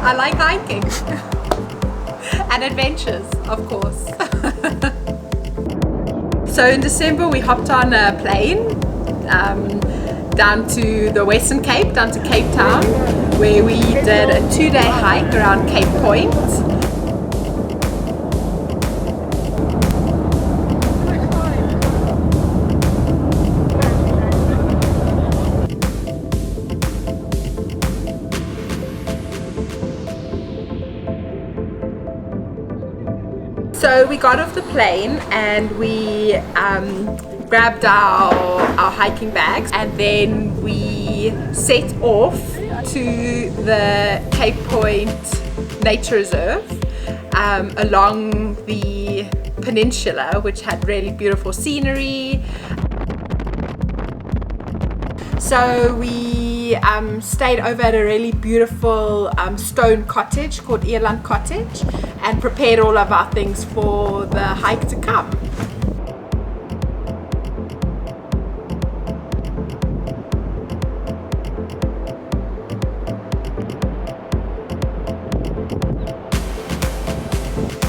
I like hiking and adventures, of course. So in December we hopped on a plane down to the Western Cape, down to Cape Town, where we did a 2-day hike around Cape Point. So we got off the plane and we grabbed our hiking bags, and then we set off to the Cape Point Nature Reserve along the peninsula, which had really beautiful scenery. So we stayed over at a really beautiful stone cottage called Eland Cottage and prepared all of our things for the hike to come.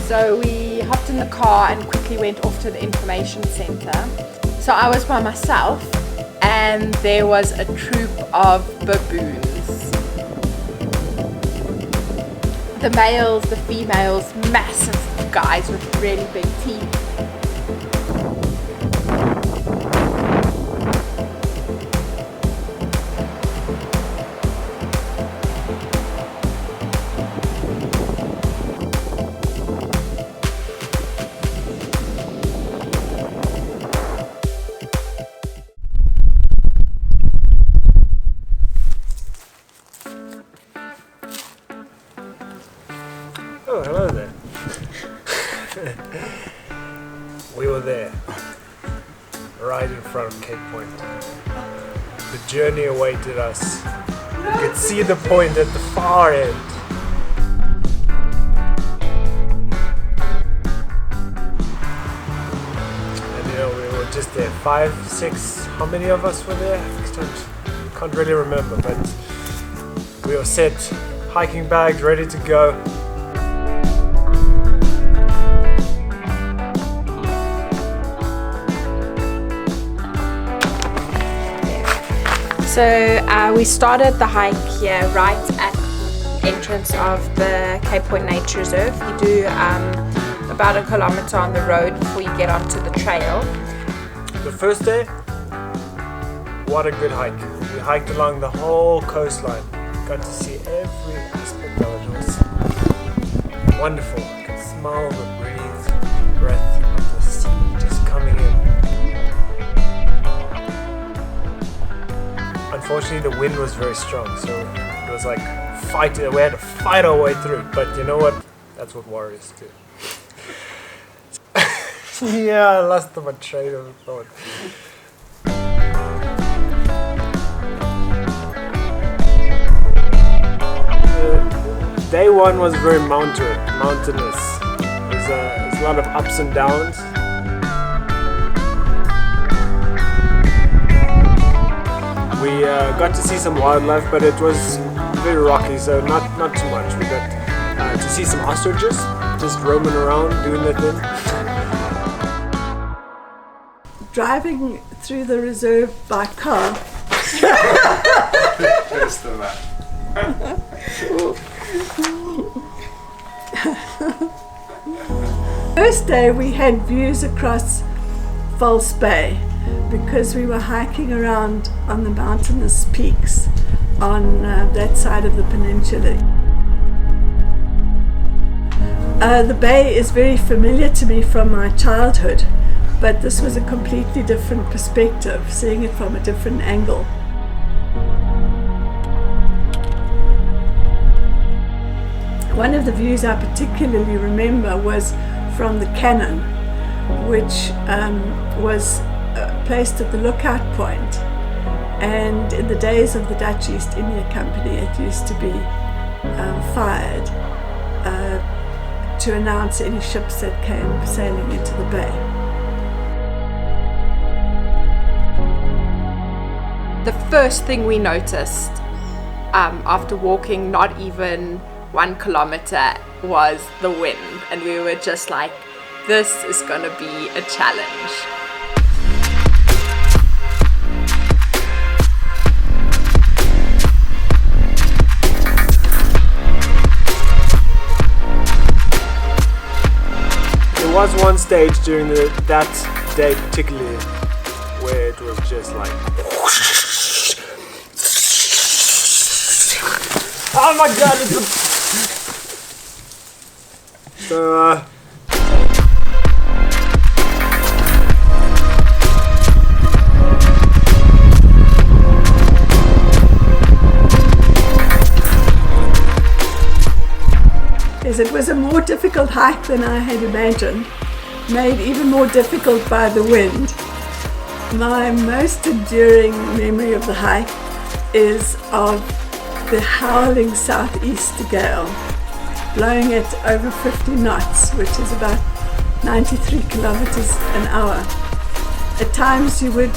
So we hopped in the car and quickly went off to the information center. So I was by myself, and there was a troop of baboons. The males, the females, massive guys with really big teeth. Oh, hello there. We were there, right in front of Cape Point. The journey awaited us. You could see the point at the far end. And you know, we were just there, 5, 6, how many of us were there? I can't really remember, but we were set, hiking bags ready to go. So we started the hike here right at the entrance of the Cape Point Nature Reserve. You do about 1 kilometer on the road before you get onto the trail. The first day, what a good hike. We hiked along the whole coastline. Got to see every aspect of it. It was wonderful. You could smell the breath of the sea just coming in. Unfortunately, the wind was very strong, so it was like fighting. We had to fight our way through it. But you know what? That's what warriors do. Yeah, I lost my train of thought. Day one was very mountainous. There's a lot of ups and downs. We got to see some wildlife, but it was very rocky, so not too much. We got to see some ostriches just roaming around, doing their thing. Driving through the reserve by car. First day we had views across False Bay because we were hiking around on the mountainous peaks on that side of the peninsula. The bay is very familiar to me from my childhood, but this was a completely different perspective, seeing it from a different angle. One of the views I particularly remember was from the cannon, which was placed at the lookout point. And in the days of the Dutch East India Company, it used to be fired to announce any ships that came sailing into the bay. The first thing we noticed after walking not even 1 kilometer was the wind, and we were just like, this is gonna be a challenge. There was one stage during that day particularly where it was just like oh my god, so Yes, it was a more difficult hike than I had imagined, made even more difficult by the wind. My most enduring memory of the hike is of the howling southeast gale, blowing at over 50 knots, which is about 93 kilometers an hour. At times you would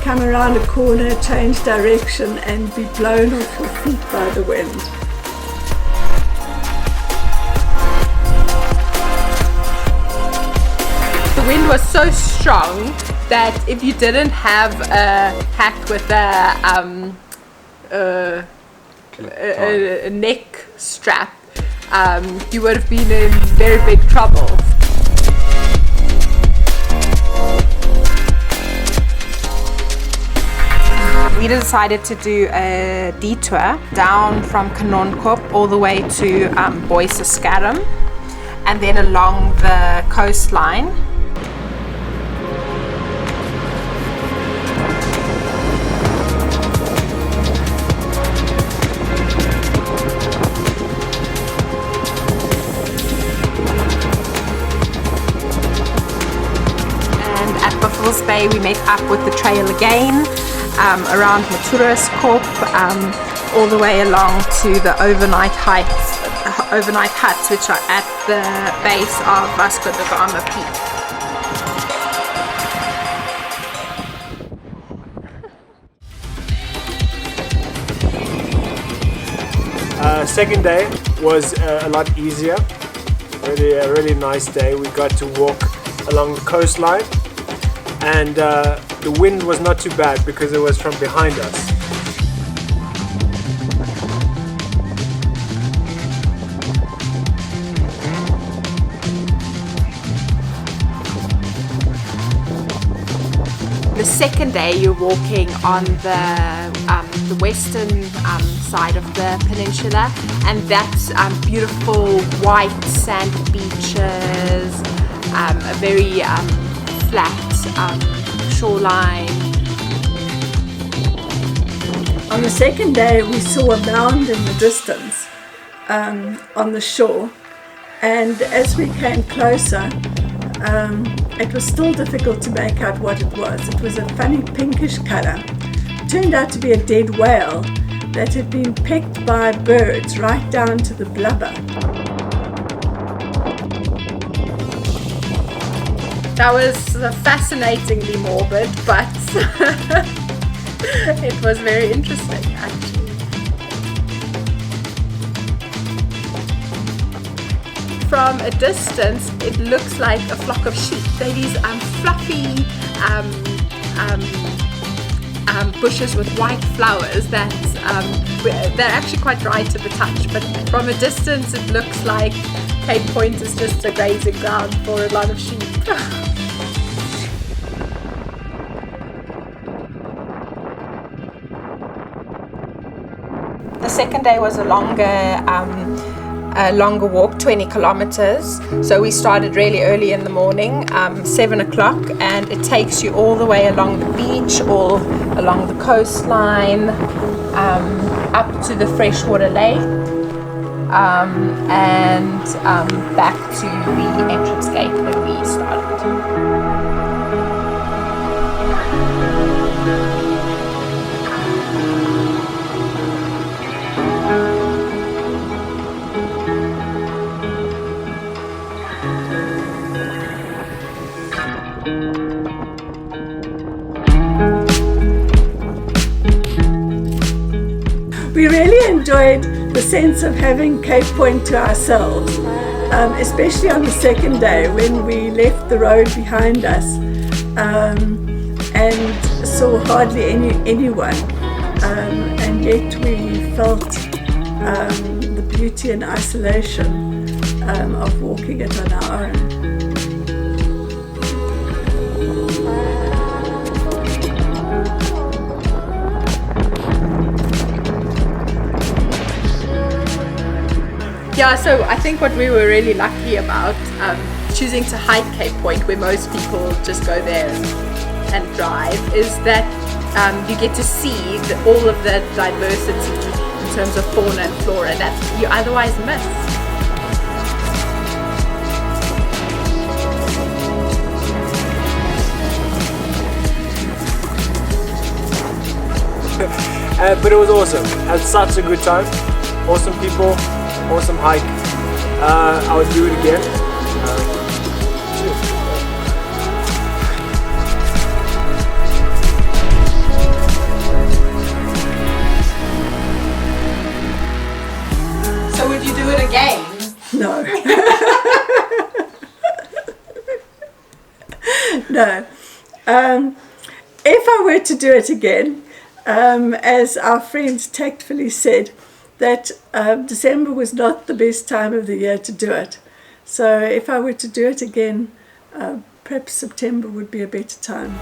come around a corner, change direction, and be blown off your feet by the wind. The wind was so strong that if you didn't have a hat with a neck strap, you would have been in very big trouble. We decided to do a detour down from Kanonkop all the way to Boyseskarum, and then along the coastline. Bay, we met up with the trail again around Maturiskorp, all the way along to the overnight huts, which are at the base of Vasco da Gama Peak. Second day was a lot easier. A really nice day. We got to walk along the coastline. And the wind was not too bad because it was from behind us. The second day you're walking on the western side of the peninsula, and that's beautiful white sand beaches, a very flat shoreline. On the second day we saw a mound in the distance on the shore, and as we came closer it was still difficult to make out what it was. It was a funny pinkish colour. It turned out to be a dead whale that had been pecked by birds right down to the blubber. That was fascinatingly morbid, but it was very interesting actually. From a distance, it looks like a flock of sheep. They're these fluffy bushes with white flowers that they're actually quite dry to the touch, but from a distance it looks like Cape Point is just a grazing ground for a lot of sheep. The second day was a longer walk, 20 kilometers. So we started really early in the morning, 7 o'clock, and it takes you all the way along the beach, all along the coastline, up to the freshwater lake, and back to the entrance gate where we started. We really enjoyed the sense of having Cape Point to ourselves, especially on the second day when we left the road behind us and saw hardly anyone, and yet we felt the beauty and isolation of walking it on our own. Yeah, so I think what we were really lucky about choosing to hike Cape Point, where most people just go there and drive, is that you get to see all of the diversity in terms of fauna and flora that you otherwise miss. But it was awesome. Had such a good time. Awesome people. Awesome hike. I would do it again. So would you do it again? No. No. If I were to do it again, as our friends tactfully said, that December was not the best time of the year to do it. So if I were to do it again, perhaps September would be a better time.